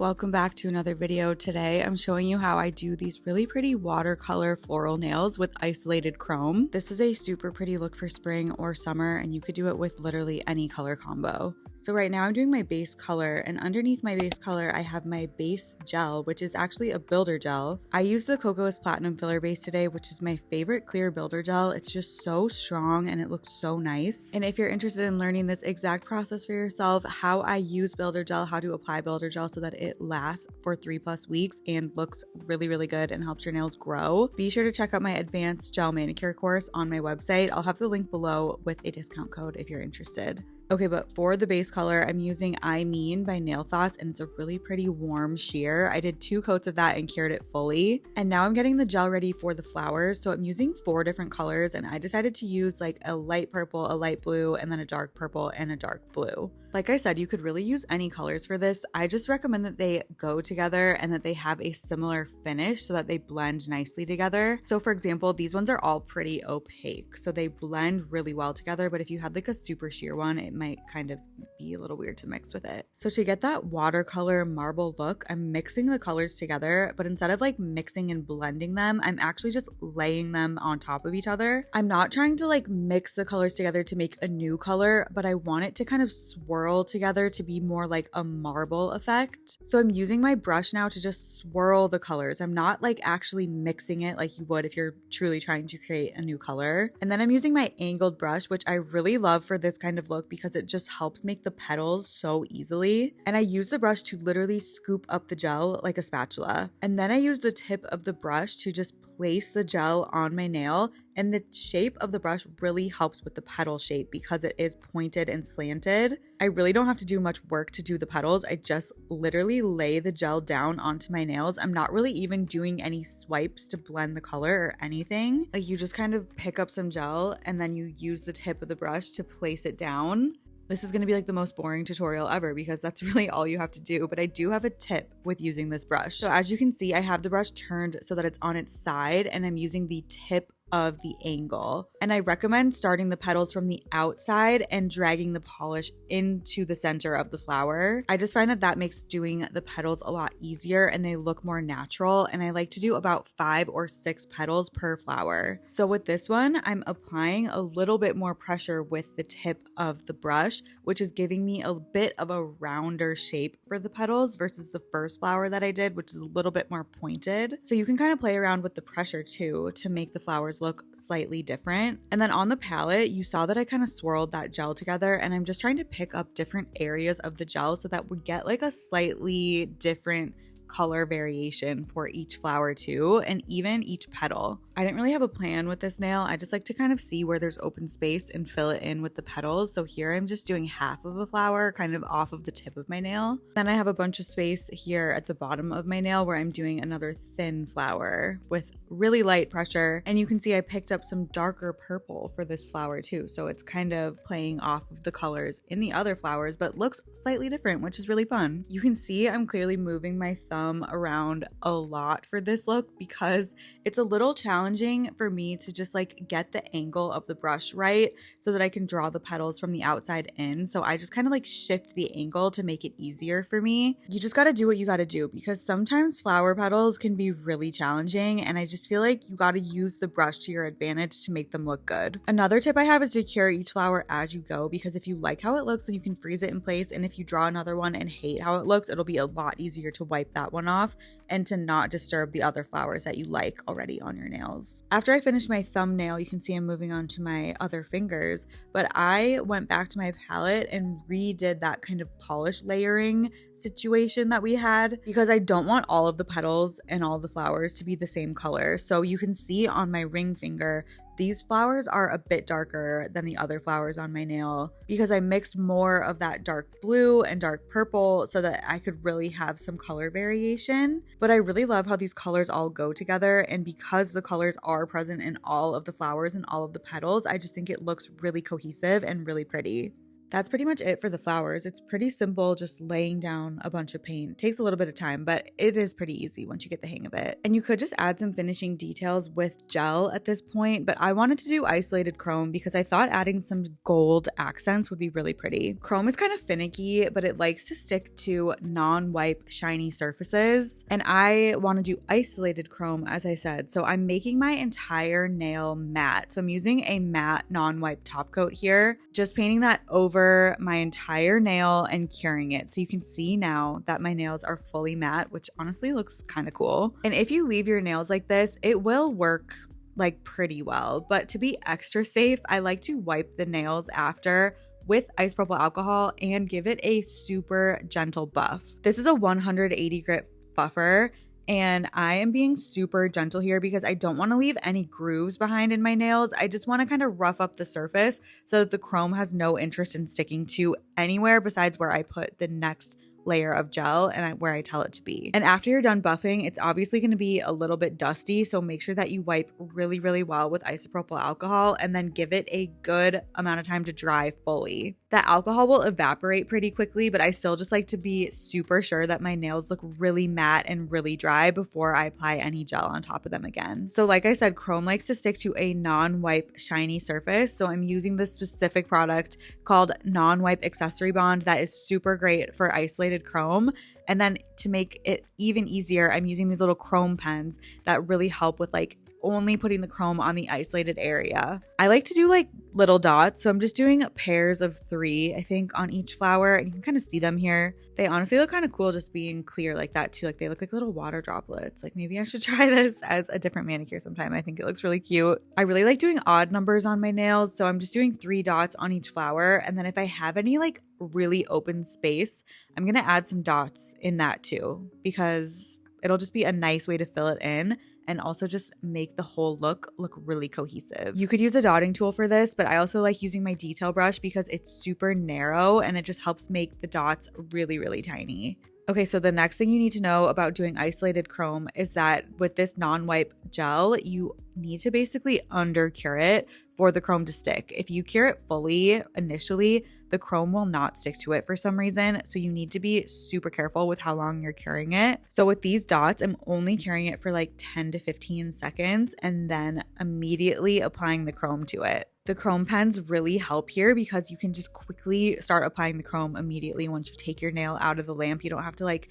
welcome back to another video. Today I'm showing you how I do these really pretty watercolor floral nails with isolated chrome. This is a super pretty look for spring or summer, and you could do it with literally any color combo. So right now I'm doing my base color, and underneath my base color I have my base gel, which is actually a builder gel. I use the Cocoa's Platinum Filler Base today, which is my favorite clear builder gel. It's just so strong and it looks so nice. And if you're interested in learning this exact process for yourself, how I use builder gel, how to apply builder gel so that it lasts for 3+ weeks and looks really good and helps your nails grow, be sure to check out my advanced gel manicure course on my website. I'll have the link below with a discount code if you're interested. Okay, but for the base color, I'm using I Mean by Nail Thoughts, and it's a really pretty warm sheer. I did 2 coats of that and cured it fully. And now I'm getting the gel ready for the flowers. So I'm using 4 different colors, and I decided to use like a light purple, a light blue, and then a dark purple and a dark blue. Like I said, you could really use any colors for this. I just recommend that they go together and that they have a similar finish so that they blend nicely together. So for example, these ones are all pretty opaque, so they blend really well together, but if you had like a super sheer one, it might kind of be a little weird to mix with it. So to get that watercolor marble look, I'm mixing the colors together, but instead of like mixing and blending them, I'm actually just laying them on top of each other. I'm not trying to like mix the colors together to make a new color, but I want it to kind of swirl together to be more like a marble effect. So I'm using my brush now to just swirl the colors. I'm not like actually mixing it like you would if you're truly trying to create a new color. And then I'm using my angled brush, which I really love for this kind of look because it just helps make the petals so easily. And I use the brush to literally scoop up the gel like a spatula. And then I use the tip of the brush to just place the gel on my nail. And the shape of the brush really helps with the petal shape because it is pointed and slanted. I really don't have to do much work to do the petals. I just literally lay the gel down onto my nails. I'm not really even doing any swipes to blend the color or anything. Like, you just kind of pick up some gel and then you use the tip of the brush to place it down. This is going to be like the most boring tutorial ever because that's really all you have to do, but I do have a tip with using this brush. So as you can see, I have the brush turned so that it's on its side, and I'm using the tip of the angle. And I recommend starting the petals from the outside and dragging the polish into the center of the flower. I just find that that makes doing the petals a lot easier and they look more natural, and I like to do about 5 or 6 petals per flower. So with this one, I'm applying a little bit more pressure with the tip of the brush, which is giving me a bit of a rounder shape for the petals versus the first flower that I did, which is a little bit more pointed. So you can kind of play around with the pressure too to make the flowers look slightly different. And then on the palette, you saw that I kind of swirled that gel together, and I'm just trying to pick up different areas of the gel so that we get like a slightly different color variation for each flower too, and even each petal. I didn't really have a plan with this nail. I just like to kind of see where there's open space and fill it in with the petals. So here I'm just doing half of a flower kind of off of the tip of my nail. Then I have a bunch of space here at the bottom of my nail where I'm doing another thin flower with really light pressure. And you can see I picked up some darker purple for this flower too. So it's kind of playing off of the colors in the other flowers, but looks slightly different, which is really fun. You can see I'm clearly moving my thumb around a lot for this look because it's a little challenging for me to just like get the angle of the brush right so that I can draw the petals from the outside in. So I just kind of like shift the angle to make it easier for me. You just got to do what you got to do because sometimes flower petals can be really challenging, and I just feel like you got to use the brush to your advantage to make them look good. Another tip I have is to cure each flower as you go, because if you like how it looks, then you can freeze it in place, and if you draw another one and hate how it looks, it'll be a lot easier to wipe that one off and to not disturb the other flowers that you like already on your nails. After I finished my thumbnail, you can see I'm moving on to my other fingers, but I went back to my palette and redid that kind of polish layering situation that we had because I don't want all of the petals and all the flowers to be the same color. So you can see on my ring finger, these flowers are a bit darker than the other flowers on my nail because I mixed more of that dark blue and dark purple so that I could really have some color variation. But I really love how these colors all go together, and because the colors are present in all of the flowers and all of the petals, I just think it looks really cohesive and really pretty. That's pretty much it for the flowers. It's pretty simple, just laying down a bunch of paint. It takes a little bit of time, but it is pretty easy once you get the hang of it. And you could just add some finishing details with gel at this point, but I wanted to do isolated chrome because I thought adding some gold accents would be really pretty. Chrome is kind of finicky, but it likes to stick to non-wipe shiny surfaces. And I want to do isolated chrome, as I said. So I'm making my entire nail matte. So I'm using a matte non-wipe top coat here, just painting that over my entire nail and curing it. So you can see now that my nails are fully matte, which honestly looks kind of cool. And if you leave your nails like this, it will work like pretty well. But to be extra safe, I like to wipe the nails after with isopropyl alcohol and give it a super gentle buff. This is a 180 grit buffer, and I am being super gentle here because I don't want to leave any grooves behind in my nails. I just want to kind of rough up the surface so that the chrome has no interest in sticking to anywhere besides where I put the next layer of gel and where I tell it to be. And after you're done buffing, it's obviously going to be a little bit dusty, so make sure that you wipe really, really well with isopropyl alcohol and then give it a good amount of time to dry fully. That alcohol will evaporate pretty quickly, but I still just like to be super sure that my nails look really matte and really dry before I apply any gel on top of them again. So like I said, chrome likes to stick to a non-wipe shiny surface, so I'm using this specific product called non-wipe accessory bond that is super great for isolated chrome. And then to make it even easier, I'm using these little chrome pens that really help with like only putting the chrome on the isolated area. I like to do like little dots, so I'm just doing pairs of 3, I think, on each flower, and you can kind of see them here. They honestly look kind of cool just being clear like that too. Like they look like little water droplets. Like maybe I should try this as a different manicure sometime. I think it looks really cute. I really like doing odd numbers on my nails, so I'm just doing 3 dots on each flower, and then if I have any like really open space, I'm gonna add some dots in that too, because it'll just be a nice way to fill it in and also just make the whole look really cohesive. You could use a dotting tool for this, but I also like using my detail brush because it's super narrow and it just helps make the dots really, really tiny. Okay, so the next thing you need to know about doing isolated chrome is that with this non-wipe gel, you need to basically under cure it for the chrome to stick. If you cure it fully initially, the chrome will not stick to it for some reason, so you need to be super careful with how long you're curing it. So with these dots, I'm only curing it for like 10 to 15 seconds and then immediately applying the chrome to it. The chrome pens really help here because you can just quickly start applying the chrome immediately once you take your nail out of the lamp. You don't have to like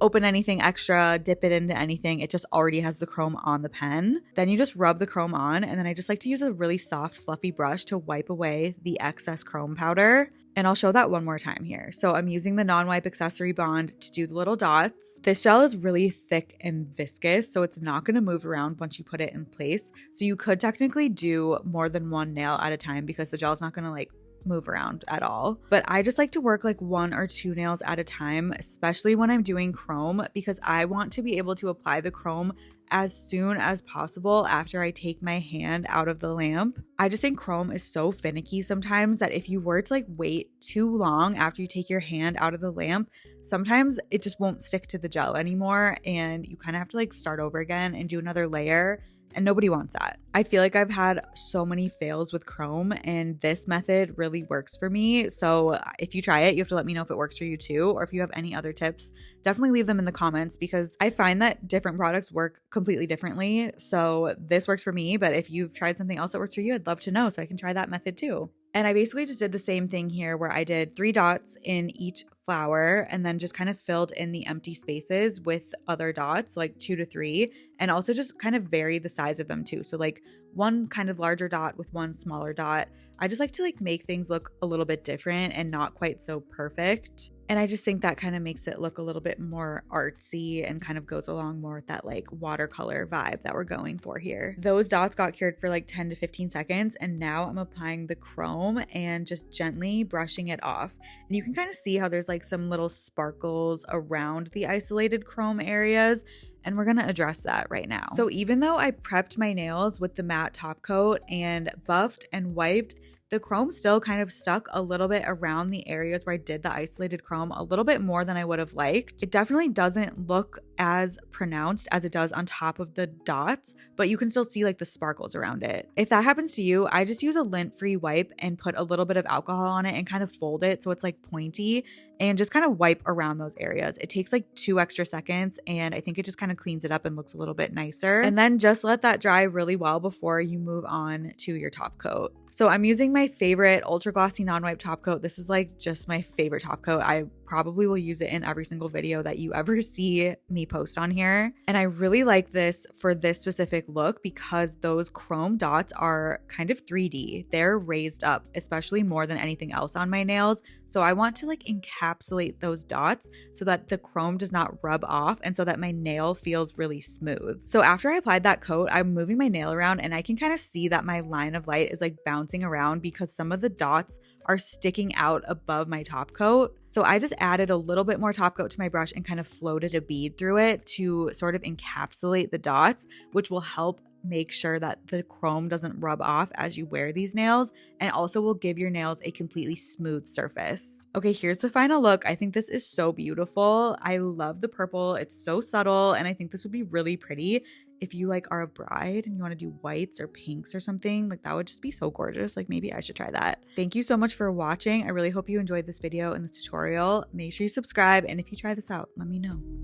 open anything extra, dip it into anything. It just already has the chrome on the pen. Then you just rub the chrome on, and then I just like to use a really soft, fluffy brush to wipe away the excess chrome powder. And I'll show that one more time here. So I'm using the non-wipe accessory bond to do the little dots. This gel is really thick and viscous, so it's not going to move around once you put it in place. So you could technically do more than one nail at a time because the gel is not going to like move around at all. But I just like to work like 1 or 2 nails at a time, especially when I'm doing chrome, because I want to be able to apply the chrome as soon as possible after I take my hand out of the lamp. I just think chrome is so finicky sometimes that if you were to like wait too long after you take your hand out of the lamp, sometimes it just won't stick to the gel anymore and you kind of have to like start over again and do another layer. And nobody wants that. I feel like I've had so many fails with chrome and this method really works for me. So if you try it, you have to let me know if it works for you too, or if you have any other tips, definitely leave them in the comments because I find that different products work completely differently. So this works for me, but if you've tried something else that works for you, I'd love to know so I can try that method too. And I basically just did the same thing here where I did 3 dots in each flower and then just kind of filled in the empty spaces with other dots, like 2 to 3, and also just kind of vary the size of them too. So like 1 kind of larger dot with 1 smaller dot. I just like to like make things look a little bit different and not quite so perfect. And I just think that kind of makes it look a little bit more artsy and kind of goes along more with that like watercolor vibe that we're going for here. Those dots got cured for like 10 to 15 seconds and now I'm applying the chrome and just gently brushing it off. And you can kind of see how there's like some little sparkles around the isolated chrome areas. And we're going to address that right now. So even though I prepped my nails with the matte top coat and buffed and wiped, the chrome still kind of stuck a little bit around the areas where I did the isolated chrome a little bit more than I would have liked. It definitely doesn't look as pronounced as it does on top of the dots, but you can still see like the sparkles around it. If that happens to you, I just use a lint-free wipe and put a little bit of alcohol on it and kind of fold it so it's like pointy and just kind of wipe around those areas. It takes like 2 extra seconds and I think it just kind of cleans it up and looks a little bit nicer. And then just let that dry really well before you move on to your top coat. So I'm using my favorite ultra glossy non-wipe top coat. This is like just my favorite top coat. I probably will use it in every single video that you ever see me post on here. And I really like this for this specific look because those chrome dots are kind of 3D. They're raised up, especially more than anything else on my nails. So I want to like encapsulate those dots so that the chrome does not rub off and so that my nail feels really smooth. So after I applied that coat, I'm moving my nail around and I can kind of see that my line of light is like bouncing around because some of the dots are sticking out above my top coat. So I just added a little bit more top coat to my brush and kind of floated a bead through it to sort of encapsulate the dots, which will help make sure that the chrome doesn't rub off as you wear these nails and also will give your nails a completely smooth surface. Okay, here's the final look. I think this is so beautiful. I love the purple. It's so subtle and I think this would be really pretty if you like are a bride and you want to do whites or pinks or something. Like that would just be so gorgeous. Like maybe I should try that. Thank you so much for watching. I really hope you enjoyed this video and this tutorial. Make sure you subscribe and if you try this out, let me know.